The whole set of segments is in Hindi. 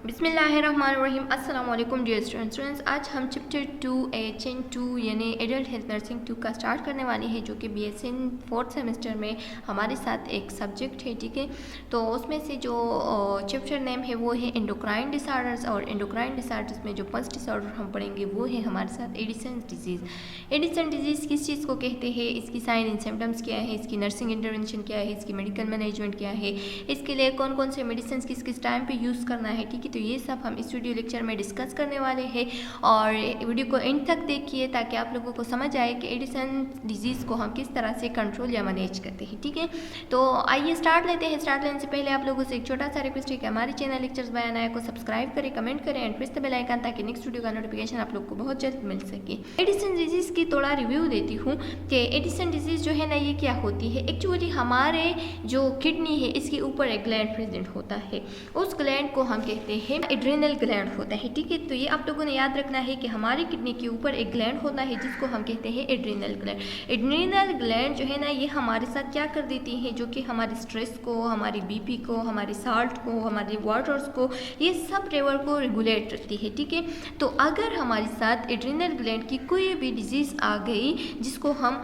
बिस्मिल्लाहिर्रहमानिर्रहीम। अस्सलाम वालेकुम डियर स्टूडेंट्स। आज हम चैप्टर 2 HN2 यानी एडल्ट हेल्थ नर्सिंग 2 का स्टार्ट करने वाले हैं, जो कि BSN 4th सेमेस्टर में हमारे साथ एक सब्जेक्ट है। ठीक है, तो उसमें से जो चैप्टर नेम है वो है एंडोक्राइन डिसऑर्डर्स, और एंडोक्राइन डिसऑर्डर्स में जो फर्स्ट डिसऑर्डर हम पढ़ेंगे वो है हमारे साथ एडिसन डिजीज़। एडिसन डिजीज़ किस चीज़ को कहते हैं, इसकी साइन एंड सिम्टम्स क्या है, इसकी नर्सिंग इंटरवेंशन क्या है, इसकी मेडिकल मैनेजमेंट क्या है, इसके लिए कौन कौन से मेडिसिन किस किस टाइम पे यूज़ करना है। ठीक है, तो ये सब हम इस वीडियो लेक्चर में डिस्कस करने वाले हैं, और वीडियो को एंड तक देखिए ताकि आप लोगों को समझ आए कि एडिसन डिजीज़ को हम किस तरह से कंट्रोल या मैनेज करते हैं। ठीक है, तो आइए स्टार्ट लेते हैं। स्टार्ट लेने से पहले आप लोगों से एक छोटा सा रिक्वेस्ट है कि हमारे चैनल लेक्चर्स बयान आया को सब्सक्राइब करें, कमेंट करें and press the bell icon, ताकि नेक्स्ट वीडियो का नोटिफिकेशन आप लोग को बहुत जल्द मिल सके। एडिसन डिजीज़ की थोड़ा रिव्यू देती हूँ कि एडिसन डिजीज़ जो है ना, ये क्या होती है। एक्चुअली हमारे जो किडनी है इसके ऊपर एक ग्लैंड प्रेजेंट होता है, उस ग्लैंड को हम कहते हैं एड्रिनल ग्लैंड होता है। ठीक है, तो ये आप लोगों ने याद रखना है कि हमारी किडनी के ऊपर एक ग्लैंड होता है जिसको हम कहते हैं एड्रिनल ग्लैंड। एड्रिनल ग्लैंड जो है ना, ये हमारे साथ क्या कर देती है, जो कि हमारे स्ट्रेस को, हमारी बीपी को, हमारे साल्ट को, हमारे वाटर्स को, ये सब लेवल को रेगुलेट करती है। ठीक है, तो अगर हमारे साथ एड्रिनल ग्लैंड की कोई भी डिजीज़ आ गई, जिसको हम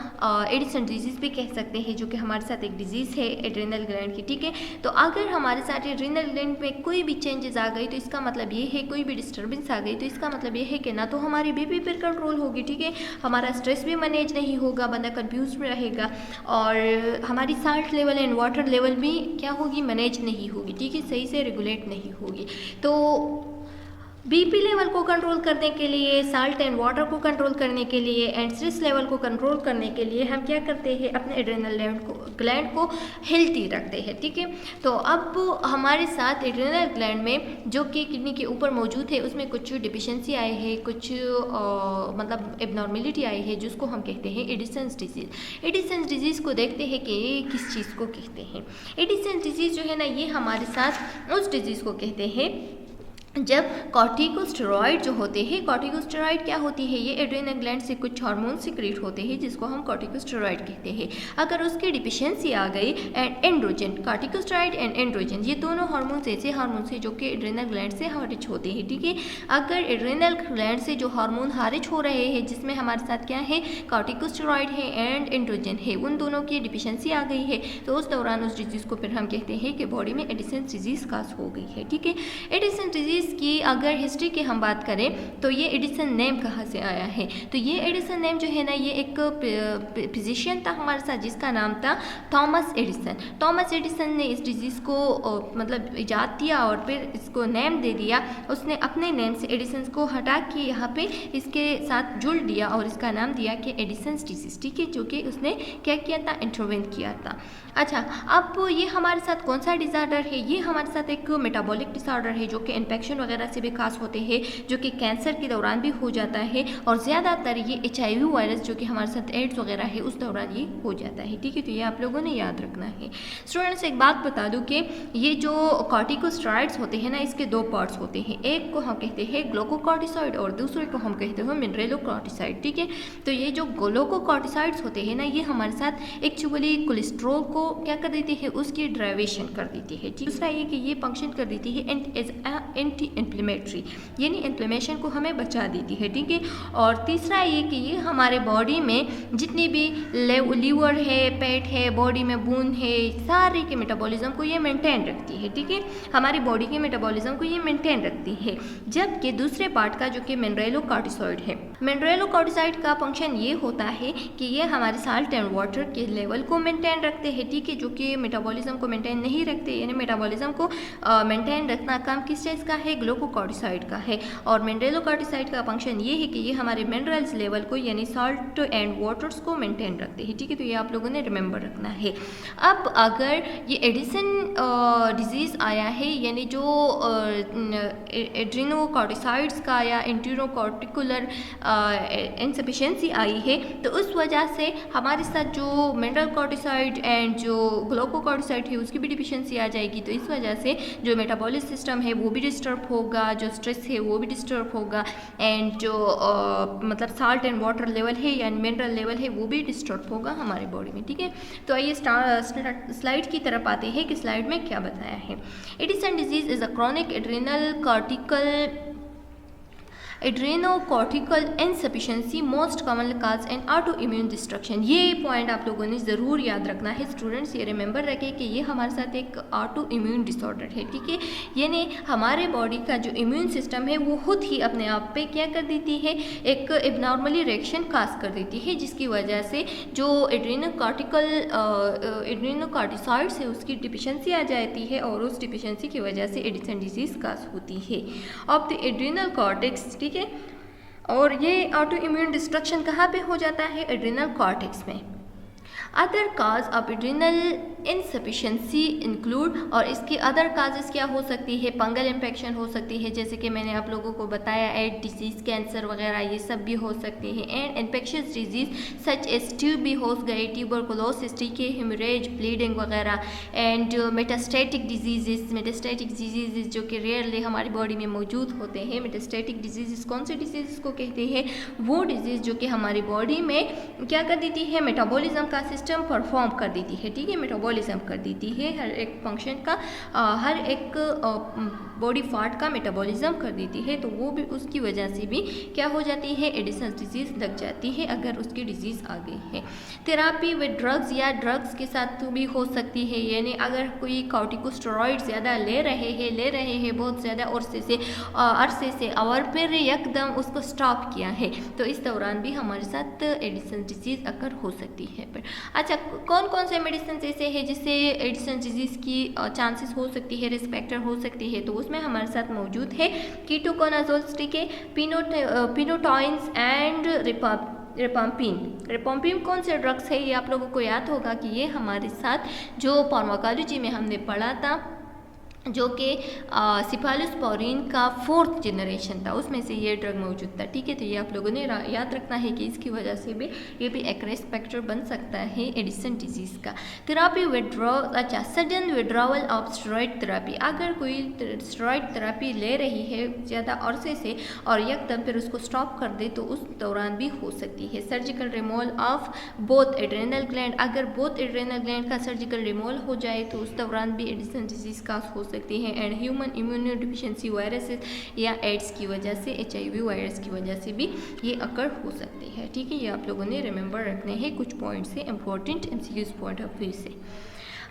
एडिसन डिजीज़ भी कह सकते हैं, जो कि हमारे साथ एक डिजीज़ है एड्रिनल ग्लैंड की। ठीक है, तो अगर हमारे साथ एड्रिनल ग्लैंड में कोई भी चेंजेस आ गई, तो इसका मतलब ये है, कोई भी डिस्टर्बेंस आ गई तो इसका मतलब ये है कि ना तो हमारी बीपी पर कंट्रोल होगी, ठीक है, हमारा स्ट्रेस भी मैनेज नहीं होगा, बंदा कंफ्यूज में रहेगा, और हमारी salt level and water level भी क्या होगी, मैनेज नहीं होगी। ठीक है, सही से रेगुलेट नहीं होगी। तो बीपी लेवल को कंट्रोल करने के लिए, साल्ट एंड वाटर को कंट्रोल करने के लिए एंड स्ट्रेस लेवल को कंट्रोल करने के लिए हम क्या करते हैं, अपने एड्रिनल ग्लैंड को हेल्थी रखते हैं। ठीक है, तो अब हमारे साथ एड्रिनल ग्लैंड में जो कि किडनी के ऊपर मौजूद है, उसमें कुछ डिफिशिएंसी आई है, कुछ मतलब एबनॉर्मेलिटी आई है, जिसको हम कहते हैं एडिसन डिजीज़। एडिसन डिजीज़ को देखते हैं कि ये किस चीज़ को कहते हैं। एडिसन डिजीज़ जो है ना, ये हमारे साथ उस डिजीज़ को कहते हैं जब कॉर्टिकोस्टेरॉइड जो होते हैं, कॉर्टिकोस्टेरॉइड क्या होती है, ये एड्रिनल ग्लैंड से कुछ हार्मोन सिक्रेट होते हैं जिसको हम कॉर्टिकोस्टेरॉइड कहते हैं। अगर उसकी डिफिशिएंसी आ गई, and androgen, corticosteroid and androgen, ये दोनों हार्मोन्स ऐसे हार्मोन्स हैं जो कि एड्रिनल ग्लैंड से खारिज होते हैं। ठीक है, अगर एड्रिनल ग्लैंड से जो हार्मोन खारिज हो रहे हैं, जिसमें हमारे साथ क्या है, कॉर्टिकोस्टेरॉइड है एंड एंड्रोजन है, उन दोनों की डिफिशिएंसी आ गई है, तो उस दौरान उस डिजीज़ को फिर हम कहते हैं कि बॉडी में एडिसन डिजीज़ काज हो गई है। ठीक है, एडिसन डिजीज़ की अगर हिस्ट्री की हम बात करें तो ये एडिसन नेम कहाँ से आया है, तो ये एडिसन नेम जो है ना, ये एक फिजिशियन था हमारे साथ जिसका नाम था थॉमस एडिसन। थॉमस एडिसन ने इस डिजीज़ को मतलब इजाद किया और फिर इसको नेम दे दिया। उसने अपने नेम से एडिसन को हटा के यहाँ पे इसके साथ जुड़ दिया और इसका नाम दिया कि एडिसन डिजीज़। ठीक है, जो कि उसने क्या किया था, इंटरवेन किया था। अच्छा, अब ये हमारे साथ कौन सा डिज़ार्डर है, ये हमारे साथ एक मेटाबॉलिक डिसऑर्डर है, जो कि इन्फेक्शन वगैरह से भी खास होते हैं, जो कि कैंसर के दौरान भी हो जाता है, और ज़्यादातर ये HIV वायरस जो कि हमारे साथ एड्स वगैरह है उस दौरान ये हो जाता है। ठीक है, तो ये आप लोगों ने याद रखना है। स्टूडेंट्स, एक बात बता दूं कि ये जो कॉर्टिकोस्टेरॉइड्स होते हैं ना, इसके दो पार्ट्स होते हैं, एक को हम कहते हैं ग्लूकोकॉर्टिसॉइड और दूसरे को हम कहते हैं मिनरेलोकॉर्टिसॉइड। ठीक है, तो ये जो ग्लूकोकॉर्टिसॉइड्स होते हैं ना, ये हमारे साथ एक्चुअली कोलेस्ट्रॉल को क्या कर देती है, उसकी ड्राइवेशन कर देती है। दूसरा ये कि ये फंक्शन कर देती है एंटी इन्फ्लेमेटरी, यानी इन्फ्लेमेशन को हमें बचा देती है। ठीक है, और तीसरा ये कि ये हमारे बॉडी में जितनी भी लीवर है, पेट है, बॉडी में बून है, सारे के मेटाबॉलिज्म को ये मेंटेन रखती है। ठीक है, हमारी बॉडी के मेटाबॉलिज्म को ये मेंटेन रखती है। जबकि दूसरे पार्ट का जो कि मिनरेलोकॉर्टिसॉइड है, मिनरेलोकॉर्टिसॉइड का फंक्शन ये होता है कि ये हमारे साल्ट एंड वाटर के लेवल को मेंटेन रखते हैं। ठीक है, जो कि मेटाबॉलिज्म को मेंटेन नहीं रखते, यानी मेटाबॉलिज्म को मेंटेन रखना काम किस चीज़ का है, ग्लूकोकॉर्टिसॉइड का है। और मिनरेलोकॉर्टिसॉइड का फंक्शन ये है कि ये हमारे मिनरल्स लेवल को, यानी साल्ट एंड वाटर्स को मेंटेन रखते हैं। ठीक है, तो ये आप लोगों ने रिमेंबर रखना है। अब अगर ये एडिसन डिजीज़ आया है, यानी जो एड्रिनोकॉर्टिसॉइड्स का या एंटीरोकॉर्टिकुलर इनसफिशिएंसी आई है, तो उस वजह से हमारे साथ जो मिनरल कॉर्टिसॉइड एंड जो ग्लूकोकॉर्टिसॉइड है उसकी भी डिफिशिएंसी आ जाएगी। तो इस वजह से जो मेटाबॉलिक सिस्टम है वो भी डिस्टर्ब डिस्टर्ब होगा, जो स्ट्रेस है वो भी डिस्टर्ब होगा, एंड जो मतलब साल्ट एंड वाटर लेवल है या मिनरल लेवल है वो भी डिस्टर्ब होगा हमारे बॉडी में, ठीक है। तो आइए स्लाइड की तरफ आते हैं कि स्लाइड में क्या बताया है। Addison disease is a chronic adrenocortical insufficiency most common cause and auto immune destruction. ये पॉइंट आप लोगों ने ज़रूर याद रखना है स्टूडेंट्स, ये रिमेंबर रखें कि ये हमारे साथ एक ऑटो इम्यून डिसऑर्डर है, ठीक है। यानी हमारे बॉडी का जो इम्यून सिस्टम है वो खुद ही अपने आप पे क्या कर देती है, एक एबनॉर्मली रिएक्शन काज कर देती है, जिसकी वजह से जो एड्रेनोकॉर्टिसॉइड्स है उसकी डिफिशिएंसी आ जाती है, और उस डिफिशिएंसी की वजह से एडिसन डिजीज काज होती है ऑफ द एड्रेनल कॉर्टेक्स, ठीक है। और ये ऑटो इम्यून डिस्ट्रक्शन कहाँ पे हो जाता है, एड्रेनल कॉर्टेक्स में। Other cause of adrenal insufficiency include, और इसकी अदर काजेस क्या हो सकती है, फंगल इन्फेक्शन हो सकती है, जैसे कि मैंने आप लोगों को बताया एड डिजीज़, कैंसर वगैरह ये सब भी हो सकती है, and infectious disease such as tube भी हो गए, ट्यूबरकुलोसिस, ठीक है, हेमरेज, ब्लीडिंग वगैरह, एंड मेटास्टेटिक डिजीज़ जो कि रेयरली हमारी बॉडी में मौजूद होते हैं। मेटास्टेटिक डिजीज़ कौन से डिजीज़ को कहते हैं, वो डिजीज़ जो कि हमारी बॉडी में क्या कर देती है, मेटाबॉलिज्म का सिस्टम परफॉर्म कर देती है, ठीक है, मेटाबॉलिज्म कर देती है, हर एक फंक्शन का हर एक बॉडी पार्ट का मेटाबॉलिज्म कर देती है, तो वो भी उसकी वजह से भी क्या हो जाती है, एडिसन डिजीज़ लग जाती है अगर उसकी डिजीज़ आ गई है। थेरापी विद ड्रग्स या ड्रग्स के साथ भी हो सकती है, यानी अगर कोई कॉर्टिकोस्टेरॉइड ज़्यादा ले रहे हैं बहुत ज़्यादा अरसे से और फिर एकदम उसको स्टॉप किया है, तो इस दौरान भी हमारे साथ एडिसन डिजीज़ अगर हो सकती है। पर अच्छा, कौन कौन से मेडिसिन ऐसे हैं जिससे एडिसन डिजीज़ की चांसेस हो सकती है, रिस्क फैक्टर हो सकती है, तो उसमें हमारे साथ मौजूद है कीटोकोनाजोल, ठीक है, पिनोटॉइंस एंड रिपम्पिन कौन से ड्रग्स है, ये आप लोगों को याद होगा कि ये हमारे साथ जो फार्माकोलॉजी में हमने पढ़ा था, जो कि सिफालोस्पोरिन का 4th जनरेशन था, उसमें से ये ड्रग मौजूद था, ठीक है। तो ये आप लोगों ने याद रखना है कि इसकी वजह से भी ये भी एक रिस्क फैक्टर बन सकता है एडिसन डिजीज़ का। थेरापी अच्छा, sudden withdrawal of steroid therapy, अगर कोई स्टेरॉइड थेरापी ले रही है ज़्यादा अरसे से और एकदम फिर उसको स्टॉप कर दे, तो उस दौरान भी हो सकती है। Surgical removal of both adrenal gland, अगर बोथ एड्रेनल ग्लैंड का सर्जिकल रिमूवल हो जाए तो उस दौरान भी एडिसन डिजीज़ का हो सकती है। एंड ह्यूमन इम्यूनोडिफिशियंसी वायरसेस या एड्स की वजह से, HIV वायरस की वजह से भी ये अकर हो सकती है, ठीक है। ये आप लोगों ने रिमेंबर रखने हैं कुछ पॉइंट से, important MCQs point of view से।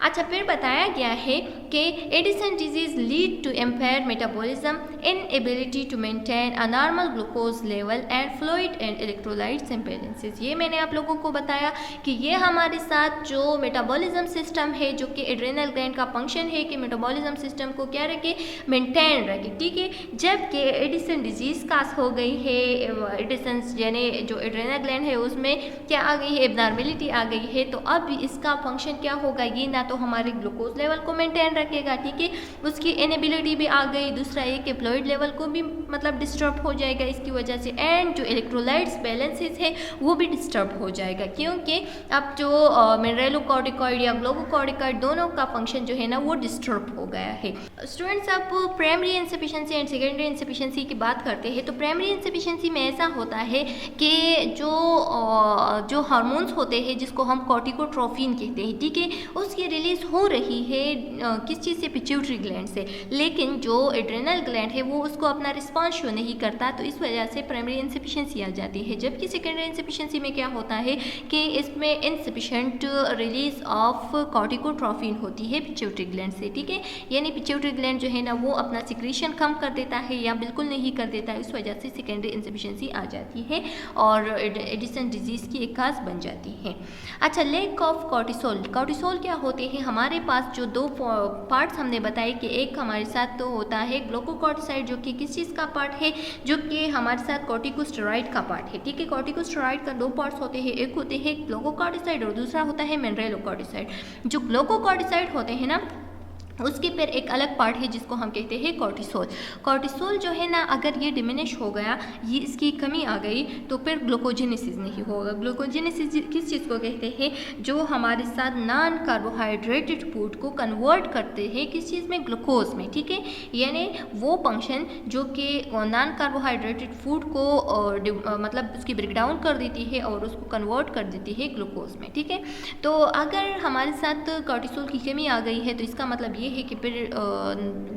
अच्छा, फिर बताया गया है कि Addison disease lead to impair metabolism, inability to maintain a normal glucose level and fluid and electrolytes imbalances. ये मैंने आप लोगों को बताया कि ये हमारे साथ जो मेटाबॉलिज्म सिस्टम है, जो कि एड्रेनल ग्लैंड का फंक्शन है कि मेटाबॉलिज्म सिस्टम को क्या रखे, मेंटेन रखे, ठीक है। जबकि एडिसन डिजीज़ कास हो गई है, एडिसन यानी जो एड्रेनल ग्लैंड है उसमें क्या आ गई है, एबनॉर्मेलिटी आ गई है, तो अब इसका फंक्शन क्या होगा, ये ना तो हमारे ग्लूकोज लेवल को मेंटेन रखेगा, ठीक है, उसकी इनेबिलिटी भी आ गई, दूसरा ये कि फ्लूइड लेवल को भी मतलब डिस्टर्ब हो जाएगा इसकी वजह से, एंड जो इलेक्ट्रोलाइट्स बैलेंसेस है वो भी डिस्टर्ब हो जाएगा, क्योंकि अब जो मिनरलोकॉर्टिकॉइड या ग्लूकोकॉर्टिकॉइड दोनों का फंक्शन जो है ना वो डिस्टर्ब हो गया है। स्टूडेंट्स, अब primary insufficiency and secondary insufficiency की बात करते हैं, तो प्राइमरी इनसफिशिएंसी में ऐसा होता है कि जो हार्मोन्स होते हैं जिसको हम कॉर्टिकोट्रोफिन कहते हैं, ठीक है, उसकी रिलीज हो रही है किस चीज़ से, पिट्यूटरी ग्लैंड से, लेकिन जो एड्रेनल ग्लैंड है वो उसको अपना रिस्पॉन्स शो नहीं करता, तो इस वजह से प्राइमरी इनसफिशिएंसी आ जाती है। जबकि सेकेंडरी इनसफिशिएंसी में क्या होता है कि इसमें इनसफिशिएंट रिलीज ऑफ कॉर्टिकोट्रोफिन होती है पिट्यूटरी ग्लैंड से, ठीक है, यानी पिट्यूटरी ग्लैंड जो है ना वो अपना सिक्रीशन कम कर देता है या बिल्कुल नहीं कर देता है, इस वजह से सेकेंडरी इनसफिशिएंसी आ जाती है और एडिसन डिजीज़ की एक काज बन जाती है। अच्छा, लैक ऑफ कॉर्टिसोल, कॉर्टिसोल क्या होते हैं, हमारे पास जो दो पार्ट्स हमने बताए कि एक हमारे साथ तो होता है ग्लूकोकॉर्टिसॉइड जो कि किस चीज़ का पार्ट है, जो कि हमारे साथ कॉर्टिकोस्टेरॉइड का पार्ट है, ठीक है। कॉर्टिकोस्टेरॉइड का 2 पार्ट्स होते हैं, एक होते हैं ग्लूकोकॉर्टिसॉइड और दूसरा होता है मिनरलोकॉर्टिसॉइड। जो ग्लूकोकॉर्टिसॉइड होते हैं ना उसके फिर एक अलग पार्ट है जिसको हम कहते हैं कॉर्टिसोल। कॉर्टिसोल जो है ना, अगर ये डिमिनिश हो गया, ये इसकी कमी आ गई, तो फिर ग्लूकोजेनेसिस नहीं होगा। ग्लूकोजेनेसिस किस चीज़ को कहते हैं? जो हमारे साथ नॉन कार्बोहाइड्रेटेड फूड को कन्वर्ट करते हैं किस चीज़ में? ग्लूकोज में, ठीक है। यानी वो फंक्शन जो कि नॉन कार्बोहाइड्रेटेड फूड को मतलब उसकी ब्रेकडाउन कर देती है और उसको कन्वर्ट कर देती है ग्लूकोज में, ठीक है। तो अगर हमारे साथ कॉर्टिसोल की कमी आ गई है तो इसका मतलब ये है कि फिर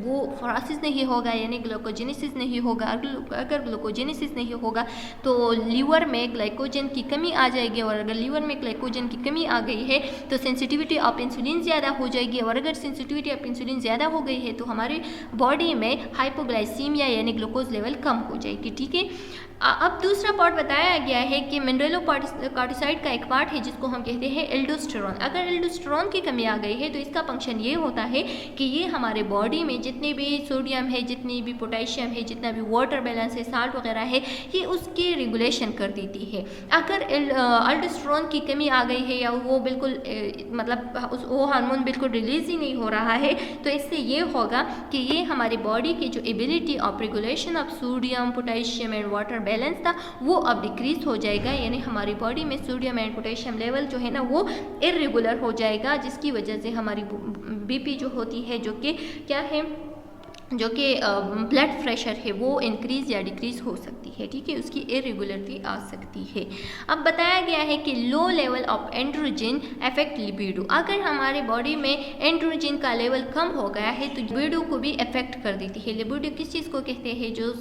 वो फ्रासिस नहीं होगा, यानी ग्लूकोजेनेसिस नहीं होगा। अगर ग्लूकोजेनेसिस नहीं होगा तो लीवर में ग्लाइकोजन की कमी आ जाएगी, और अगर लीवर में ग्लाइकोजन की कमी आ गई है तो सेंसिटिविटी ऑफ इंसुलिन ज़्यादा हो जाएगी, और अगर सेंसिटिविटी ऑफ इंसुलिन ज़्यादा हो गई है तो हमारी बॉडी में हाइपोग्लाइसीमिया यानी ग्लूकोज लेवल कम हो जाएगी, ठीक है। अब दूसरा पार्ट बताया गया है कि मिनरलोकॉर्टिसॉइड का एक पार्ट है जिसको हम कहते हैं एल्डोस्टेरोन। अगर एल्डोस्टेरोन की कमी आ गई है तो इसका फंक्शन ये होता है कि ये हमारे बॉडी में जितने भी सोडियम है, जितनी भी पोटेशियम है, जितना भी वाटर बैलेंस है, साल्ट वगैरह है, ये उसकी रेगुलेशन कर देती है। अगर एल्डोस्टेरोन की कमी आ गई है या वो बिल्कुल मतलब वो हार्मोन बिल्कुल रिलीज ही नहीं हो रहा है, तो इससे ये होगा कि ये हमारी बॉडी की जो ability of regulation of sodium, potassium and water balance था वो अब डिक्रीज हो जाएगा, यानी हमारी बॉडी में सोडियम एंड पोटेशियम लेवल जो है ना वो इरेगुलर हो जाएगा, जिसकी वजह से हमारी बीपी जो होती है, जो कि क्या है, जो कि ब्लड प्रेशर है वो इंक्रीज या डिक्रीज हो सकती है, ठीक है, उसकी इरेगुलरिटी आ सकती है। अब बताया गया है कि लो level of androgen affect libido. अगर हमारे बॉडी में एंड्रोजन का लेवल कम हो गया है तो लिबिडो को भी अफेक्ट कर देती है। लिबिडो किस चीज़ को कहते हैं? जो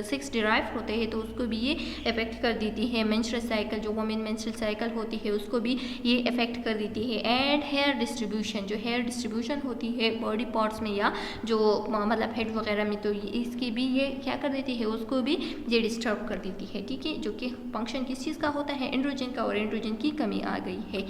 सेक्स डिराइव होते हैं तो उसको भी ये अफेक्ट कर देती है। मेंस्ट्रुअल साइकिल, जो वुमेन मेंस्ट्रुअल साइकिल होती है उसको भी ये अफेक्ट कर देती है। एंड हेयर डिस्ट्रीब्यूशन, जो हेयर डिस्ट्रीब्यूशन होती है बॉडी पार्ट्स में या जो मतलब हेड वगैरह में, तो इसकी भी ये क्या कर देती है, उसको भी ये डिस्टर्ब कर देती है, ठीक है, जो कि फंक्शन किस चीज़ का होता है? एंड्रोजन का, और एंड्रोजन की कमी आ गई है।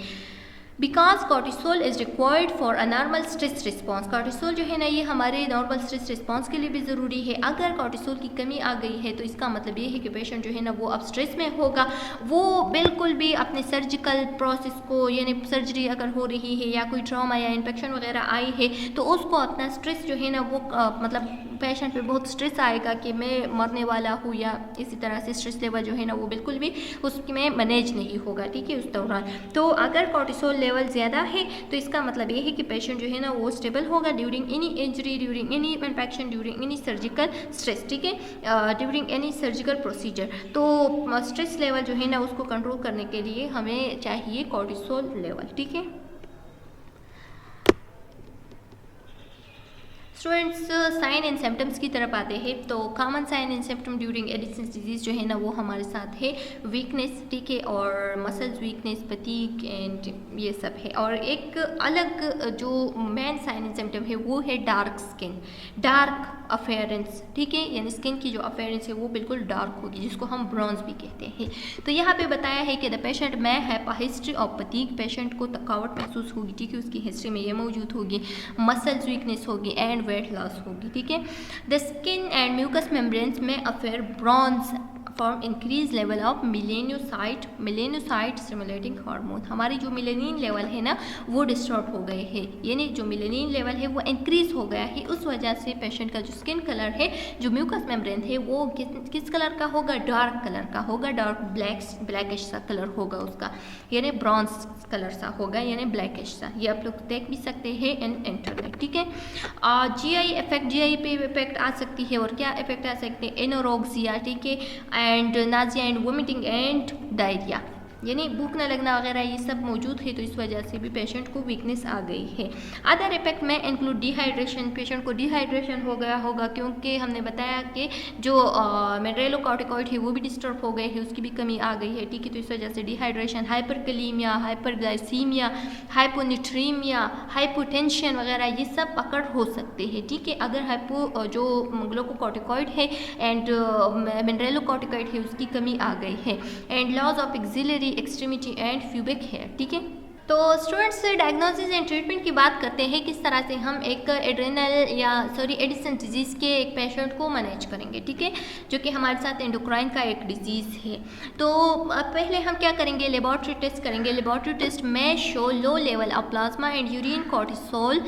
Because cortisol is required for a normal stress response. Cortisol जो है ना ये हमारे नॉर्मल स्ट्रेस रिस्पॉन्स के लिए भी ज़रूरी है। अगर कॉर्टिसोल की कमी आ गई है तो इसका मतलब ये है कि पेशेंट जो है ना वो अब स्ट्रेस में होगा, वो बिल्कुल भी अपने सर्जिकल प्रोसेस को, यानी सर्जरी अगर हो रही है या कोई ट्रॉमा या इन्फेक्शन वगैरह आई है तो उसको अपना स्ट्रेस जो है ना वो मतलब पेशेंट पे बहुत स्ट्रेस आएगा कि मैं मरने वाला हूँ, या इसी तरह से स्ट्रेस लेवल जो है ना वो बिल्कुल भी उसमें मैनेज नहीं होगा, ठीक है, उस दौरान। तो अगर कॉर्टिसोल लेवल ज़्यादा है तो इसका मतलब ये है कि पेशेंट जो है ना वो स्टेबल होगा during any injury, during any infection, during any surgical stress, ठीक है, ड्यूरिंग एनी सर्जिकल प्रोसीजर। तो स्ट्रेस लेवल जो है ना उसको कंट्रोल करने के लिए हमें चाहिए कॉर्टिसोल लेवल, ठीक है। स्टूडेंट्स, साइन एंड सिम्टम्स की तरफ आते हैं। तो common sign and symptom during Addison's disease जो है ना वो हमारे साथ है वीकनेस, ठीक है, और मसल्स वीकनेस, फटीग एंड ये सब है। और एक अलग जो मेन साइन एंड सिम्टम है वो है डार्क स्किन, डार्क अफेयरेंस, ठीक है, यानी स्किन की जो अफेयरेंस है वो बिल्कुल डार्क होगी, जिसको हम ब्रॉन्ज भी कहते हैं। तो यहाँ पे बताया है कि द पेशेंट में have a history of fatigue, patient को थकावट महसूस होगी, ठीक है, उसकी हिस्ट्री में ये मौजूद होगी। मसल्स वीकनेस होगी एंड वेट लॉस होगी, ठीक है। The skin and mucous membranes में appear bronze from increase level of melanocyte stimulating hormone. हमारी जो मिलेनिन लेवल है ना वो डिस्टर्ब हो गए हैं, यानी जो मिलेनिन लेवल है वो इंक्रीज हो गया है। उस वजह से पेशेंट का जो स्किन कलर है, जो म्यूकस मेम्ब्रेन है, वो किस कलर का होगा? डार्क कलर का होगा, डार्क ब्लैकिश सा कलर होगा उसका, यानी ब्रॉन्ज कलर सा होगा, यानी ब्लैकिश सा। ये आप लोग देख भी सकते हैं इन इंटरनेट, ठीक है। जीआई इफेक्ट, जीआई पे इफेक्ट आ सकती है, और क्या इफेक्ट आ सकते हैं? एनोरेक्सिया, ठीक है, and Nazia and vomiting and diarrhoea, यानी भूख न लगना वगैरह ये सब मौजूद है। तो इस वजह से भी पेशेंट को वीकनेस आ गई है। अदर इफेक्ट में इंक्लूड डिहाइड्रेशन, पेशेंट को डिहाइड्रेशन हो गया होगा क्योंकि हमने बताया कि जो मिनरलोकॉर्टिकॉइड है वो भी डिस्टर्ब हो गए हैं, उसकी भी कमी आ गई है, ठीक है। तो इस वजह से डिहाइड्रेशन, हाइपरकलीमिया, हाइपरग्लाइसीमिया, हाइपोनेट्रीमिया, हाइपोटेंशन वगैरह ये सब पकड़ हो सकते हैं, ठीक है, अगर जो ग्लूकोकॉर्टिकॉइड है एंड मिनरलोकॉर्टिकॉइड है उसकी कमी आ गई है। And loss of axillary extremity and pubic hair, ठीक है। तो स्टूडेंट्स, डायग्नोसिस एंड ट्रीटमेंट की बात करते हैं, किस तरह से हम एक एडिसन डिजीज़ के एक पेशेंट को मैनेज करेंगे, ठीक है, जो कि हमारे साथ एंडोक्राइन का एक डिजीज़ है। तो पहले हम क्या करेंगे? लेबॉर्ट्री टेस्ट करेंगे। लेबॉर्ट्री टेस्ट में show low level of plasma and urine cortisol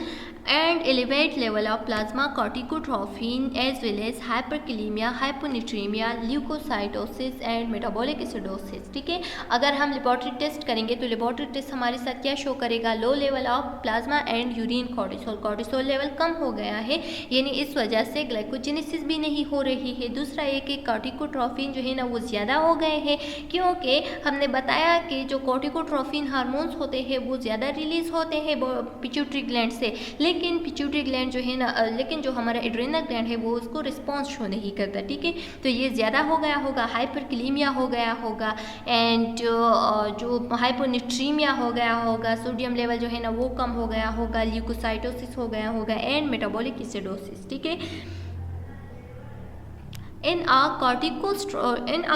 and elevate level of plasma corticotrophin as well as hyperkalemia, hyponatremia, leukocytosis and metabolic acidosis। ठीक है, अगर हम लेबोरेटरी टेस्ट करेंगे तो लेबोरेटरी टेस्ट हमारे साथ क्या शो करेगा, low level of plasma and urine cortisol, cortisol level कम हो गया है, यानी इस वजह से ग्लाइकोजेनेसिस भी नहीं हो रही है। दूसरा ये कि कॉर्टिकोट्रोफिन जो है ना वो ज़्यादा हो गए हैं, क्योंकि हमने बताया कि जो कॉर्टिकोट्रोफिन हार्मोन्स होते हैं वो ज़्यादा रिलीज़ होते हैं पिट्यूटरी ग्लैंड से, लेकिन पिट्यूटरी ग्लैंड जो है ना, लेकिन जो हमारा एड्रेनल ग्लैंड है वो उसको रिस्पॉन्स शो नहीं करता। ठीक है, तो ये ज़्यादा हो गया होगा, हाइपरकलीमिया हो गया होगा एंड जो हाइपोनेट्रीमिया हो गया होगा, सोडियम लेवल जो है ना वो कम हो गया होगा, ल्यूकोसाइटोसिस हो गया होगा एंड मेटाबॉलिक एसिडोसिस। ठीक है, in a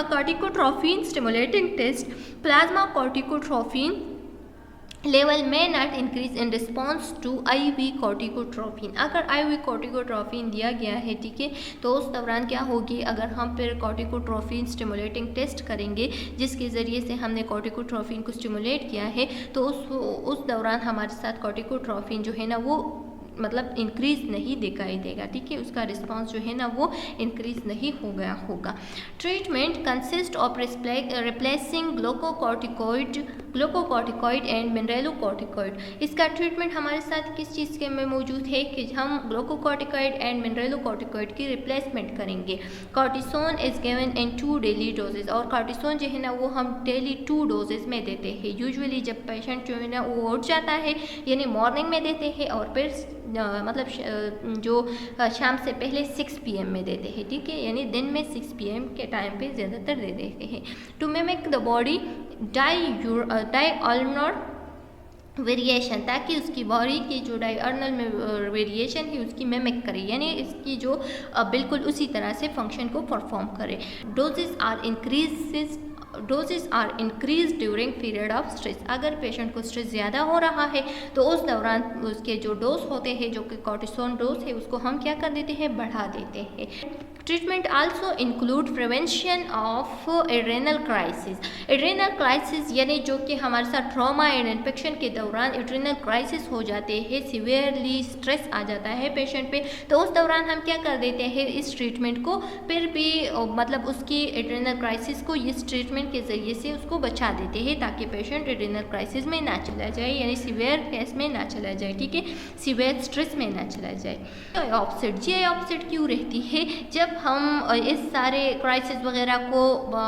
corticotrophin stimulating test, plasma corticotrophin level में not increase in response to IV corticotrophin. अगर IV कॉर्टिकोट्रोफिन दिया गया है, ठीक है, तो उस दौरान क्या होगी, अगर हम फिर कॉर्टिकोट्रोफिन स्टिमुलेटिंग टेस्ट करेंगे जिसके ज़रिए से हमने कॉर्टिकोट्रोफिन को स्टिमुलेट किया है, तो उस दौरान हमारे साथ कॉर्टिकोट्रोफिन जो है ना वो मतलब इंक्रीज़ नहीं दिखाई देगा। ठीक है, उसका रिस्पांस जो है ना वो इंक्रीज़ नहीं हो गया होगा। Treatment consist of replacing glucocorticoid and mineralocorticoid. इसका ट्रीटमेंट हमारे साथ किस चीज़ के में मौजूद है कि हम ग्लूकोकॉर्टिकॉइड एंड मिनरलोकॉर्टिकॉइड की रिप्लेसमेंट करेंगे। Cortisone is given in 2 daily doses, और कॉर्टिसोन जो है ना वो हम डेली 2 डोजेज में देते हैं। यूजुअली जब पेशेंट जो है ना वो उठ जाता है, यानी मॉर्निंग में देते हैं, और फिर मतलब जो शाम से पहले 6 PM में देते हैं। ठीक है, यानी दिन में 6 PM के टाइम पे ज़्यादातर दे देते हैं। To mimic the body diurnal variation, ताकि उसकी बॉडी की जो डायऑर्नल में वेरिएशन है उसकी मिमिक करे, यानी इसकी जो बिल्कुल उसी तरह से फंक्शन को परफॉर्म करे। Doses are increase during period of stress. अगर पेशेंट को स्ट्रेस ज़्यादा हो रहा है तो उस दौरान उसके जो डोज होते हैं, जो कि कॉर्टिसोन डोज है, उसको हम क्या कर देते हैं, बढ़ा देते हैं। Treatment also include prevention of adrenal crisis. Adrenal crisis यानी जो कि हमारे साथ ट्रॉमा एंड इन्फेक्शन के दौरान एड्रेनल क्राइसिस हो जाते हैं, सीवियरली स्ट्रेस आ जाता है पेशेंट पे, तो उस दौरान हम क्या कर देते हैं, इस ट्रीटमेंट को फिर भी मतलब उसकी एड्रेनल क्राइसिस को इस ट्रीटमेंट के ज़रिए से उसको बचा देते हैं, ताकि पेशेंट एड्रेनल क्राइसिस में ना चला जाए, यानी सीवियर केस में ना चला जाए। ठीक है, सीवियर स्ट्रेस में ना चला जाए। ऑप्सेट GI ऑप्सेट क्यों रहती है, जब हम इस सारे क्राइसिस वगैरह को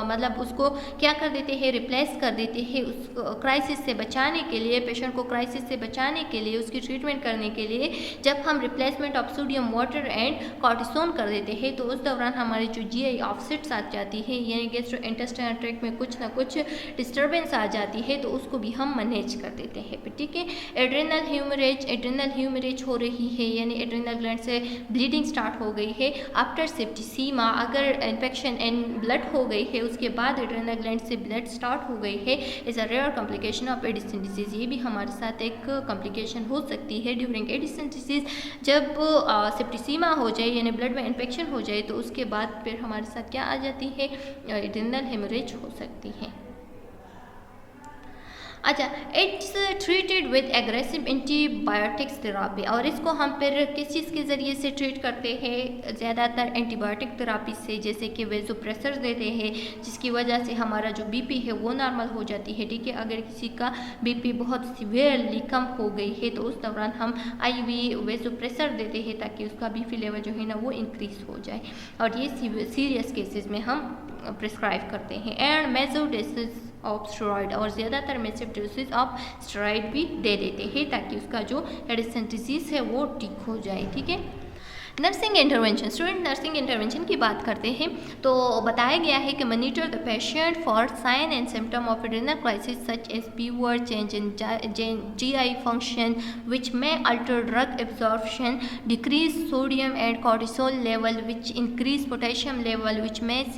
मतलब उसको क्या कर देते हैं, रिप्लेस कर देते हैं। उस क्राइसिस से बचाने के लिए, पेशेंट को क्राइसिस से बचाने के लिए, उसकी ट्रीटमेंट करने के लिए जब हम replacement of sodium water and cortisone कर देते हैं, तो उस दौरान हमारी जो GI ऑप्सेट्स आ जाती है, यानी गैस्ट्रोइंटेस्टाइनल ट्रैक्ट में कुछ ना कुछ डिस्टर्बेंस आ जाती है, तो उसको भी हम मैनेज कर देते हैं। ठीक है, एड्रेनल ह्यूमरेज हो रही है, यानी एड्रेनल ग्लैंड से ब्लीडिंग स्टार्ट हो गई है। आफ्टर सेप्टिसीमा, अगर इन्फेक्शन एंड ब्लड हो गई है, उसके बाद एड्रेनल ग्लैंड से ब्लड स्टार्ट हो गई है, is a rare complication of Addison disease. ये भी हमारे साथ एक कॉम्प्लिकेशन हो सकती है ड्यूरिंग एडिसन डिजीज। जब सेप्टिसीमा हो जाए, यानी ब्लड में इन्फेक्शन हो जाए, तो उसके बाद फिर हमारे साथ क्या आ जाती है, एड्रेनल हेमरेज हो सकती है। अच्छा, it's treated with aggressive antibiotics therapy, और इसको हम फिर किस चीज़ के ज़रिए से ट्रीट करते हैं, ज़्यादातर एंटीबायोटिक थेरापी से, जैसे कि वेजोप्रेसर देते हैं, जिसकी वजह से हमारा जो BP है वो नॉर्मल हो जाती है। ठीक है, अगर किसी का BP बहुत सीवियरली कम हो गई है, तो उस दौरान हम IV वेजोप्रेसर देते हैं, ताकि उसका BP लेवल जो है ना वो इंक्रीज़ हो जाए, और ये सीरियस केसेस में हम प्रिस्क्राइब करते हैं। एंड मेजोडोसिस ऑफ स्टेरॉइड, और ज़्यादातर मैसिव डोसेज ऑफ स्टेरॉइड भी दे देते हैं, ताकि उसका जो एडिसन डिजीज़ है वो ठीक हो जाए। ठीक है, nursing intervention. Student, nursing intervention की बात करते हैं तो बताया गया है कि monitor the patient for sign and symptom of adrenal crisis such as fever, change in GI function which may alter drug absorption, decrease sodium and cortisol level which increase potassium level which may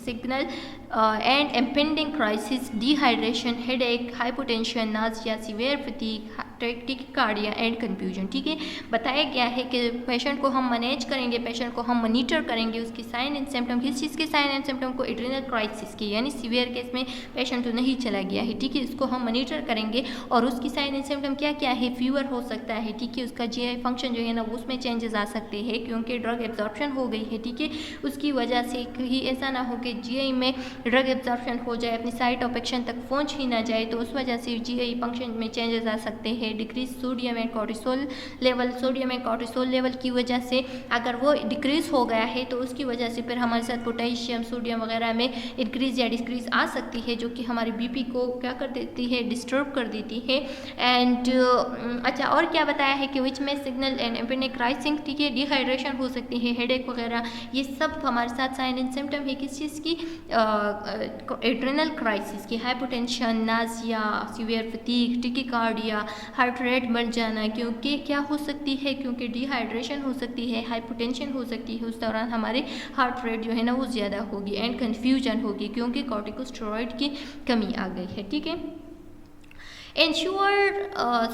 signal and impending crisis, dehydration, headache, hypotension, nausea, severe fatigue, tachycardia and confusion. ठीक है, बताया गया है कि पेशेंट को हम मैनेज करेंगे, पेशेंट को हम मॉनिटर करेंगे, उसकी साइन एंड सिम्टम, किस चीज़ के साइन एंड सिम्टम को, एड्रेनल क्राइसिस की, यानी सीवियर केस में पेशेंट तो नहीं चला गया है। ठीक है, इसको हम मॉनिटर करेंगे और उसकी साइन एंड सिम्टम क्या क्या है, फीवर हो सकता है। ठीक है, उसका जीआई फंक्शन जो है ना उसमें चेंजेस आ सकते हैं क्योंकि ड्रग एब्जॉर्प्शन हो गई है। ठीक है, उसकी वजह से कहीं ऐसा ना हो कि जीआई में ड्रग एब्जॉर्प्शन हो जाए, अपनी साइट ऑफ एक्शन तक पहुंच ही ना जाए, तो उस वजह से जीआई फंक्शन में चेंजेस आ सकते हैं। Decrease sodium and cortisol level, sodium and cortisol level की वजह से अगर वो डिक्रीज हो गया है तो उसकी वजह से फिर हमारे साथ पोटेशियम, सोडियम वगैरह में इंक्रीज या डिक्रीज आ सकती है, जो कि हमारे बीपी को क्या कर देती है, डिस्टर्ब कर देती है। एंड अच्छा, और क्या बताया है कि विच में सिग्नल एंड एपिनिक राइसिंग। ठीक है, डिहाइड्रेशन हो सकती है, हेडेक वगैरह, ये सब हमारे साथ साइन एंड सिम्टम है किस चीज़ की, एड्रेनल क्राइसिस की, hypotension, nausea, severe fatigue, tachycardia, heart rate बढ़ जाना, क्योंकि क्या हो सकती है, क्योंकि डिहाइड्रेशन हो सकती है, हाइपोटेंशन हो सकती है, उस दौरान हमारे हार्ट रेट जो है ना वो ज़्यादा होगी, एंड कन्फ्यूजन होगी क्योंकि कॉर्टिकोस्टेरॉइड की कमी आ गई है। ठीक है, ensure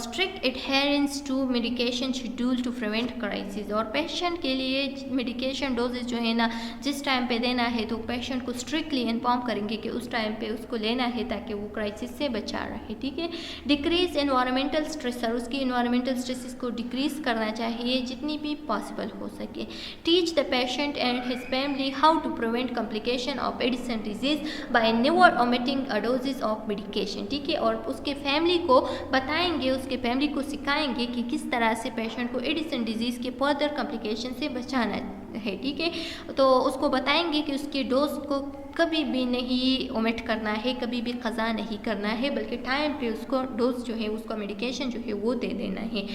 strict adherence to medication schedule to prevent crisis। और पेशेंट के लिए मेडिकेशन डोजेज जो है ना जिस टाइम पे देना है तो पेशेंट को स्ट्रिक्टली इन्फॉर्म करेंगे कि उस टाइम पे उसको लेना है ताकि वो क्राइसिस से बचा रहे। ठीक है, डिक्रीज एनवायरमेंटल स्ट्रेस, और उसकी एनवायरमेंटल स्ट्रेस को डिक्रीज करना चाहिए जितनी भी पॉसिबल हो सके। Teach the patient and his family how to prevent complication of Addison disease by never omitting a doses of medication. ठीक है, और उसके फैमिली को बताएंगे, उसके फैमिली को सिखाएंगे कि किस तरह से पेशेंट को एडिसन डिजीज़ के फर्दर कॉम्प्लिकेशन से बचाना है। ठीक है, तो उसको बताएंगे कि उसके डोज को कभी भी नहीं ओमिट करना है, कभी भी ख़ज़ा नहीं करना है, बल्कि टाइम पे उसको डोज जो है, उसका मेडिकेशन जो है वो दे देना है।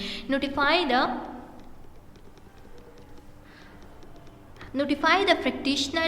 Notify the practitioner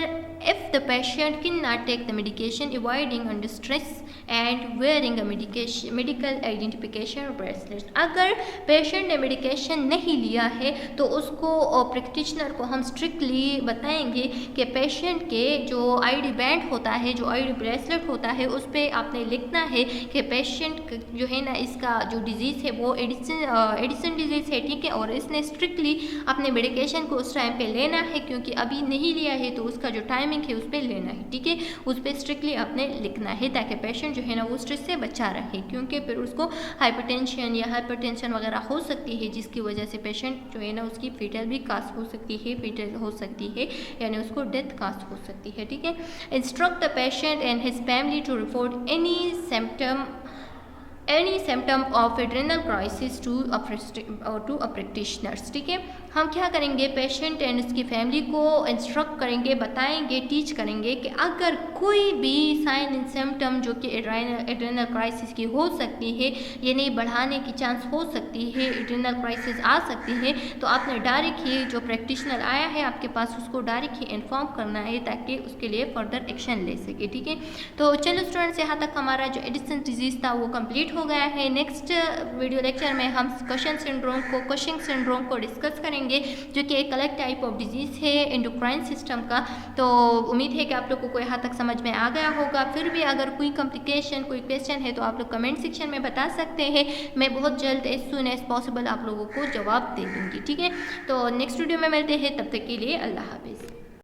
if the patient cannot take the medication, avoiding under stress and wearing a medical identification bracelet। अगर पेशेंट ने मेडिकेशन नहीं लिया है तो उसको प्रैक्टिशनर को हम स्ट्रिक्टली बताएंगे कि पेशेंट के जो आईडी बैंड होता है, जो आईडी ब्रेसलेट होता है, उस पर आपने लिखना है कि पेशेंट जो है ना इसका जो डिजीज़ है वो एडिसन डिजीज़ है। ठीक है, और इसने स्ट्रिक्टली अपने मेडिकेशन को उस टाइम पे लेना है, क्योंकि अभी नहीं लिया है तो उसका जो टाइमिंग है उस पर लेना है। ठीक है, उस पर स्ट्रिक्टली आपने लिखना है ताकि पेशेंट जो है ना वो स्ट्रेस से बचा रहे, क्योंकि फिर उसको हाइपरटेंशन या हाइपरटेंशन वगैरह हो सकती है जिसकी वजह से पेशेंट जो है ना उसकी फेटल भी कास्ट हो सकती है, फेटल हो सकती है, यानी उसको डेथ कास्ट हो सकती है। ठीक है, instruct the patient and his family to report any symptom of adrenal crisis to a practitioners. ठीक है, हम क्या करेंगे, पेशेंट एंड उसकी फैमिली को इंस्ट्रक्ट करेंगे, बताएंगे, टीच करेंगे कि अगर कोई भी साइन एंड सिम्टम जो कि एड्रेनल क्राइसिस की हो सकती है, यानी बढ़ाने की चांस हो सकती है, एड्रेनल क्राइसिस आ सकती है, तो आपने डायरेक्ट ही जो प्रैक्टिशनर आया है आपके पास उसको डायरेक्ट ही इन्फॉर्म करना है ताकि उसके लिए फर्दर एक्शन ले सके। ठीक है, तो चलो स्टूडेंट्स, यहाँ तक हमारा जो एडिसन डिजीज़ था वो कंप्लीट हो गया है। नेक्स्ट वीडियो लेक्चर में हम क्वेश्चन सिंड्रोम को डिस्कस करेंगे, जो कि एक अलग टाइप ऑफ डिजीज़ है एंडोक्राइन सिस्टम का। तो उम्मीद है कि आप लोगों को यहाँ तक समझ में आ गया होगा। फिर भी अगर कोई कॉम्प्लिकेशन, कोई क्वेश्चन है तो आप लोग कमेंट सेक्शन में बता सकते हैं, मैं बहुत जल्द एज सून एज पॉसिबल आप लोगों को जवाब दे दूँगी। ठीक है, तो नेक्स्ट वीडियो में मिलते हैं, तब तक के लिए अल्लाह हाफिज़।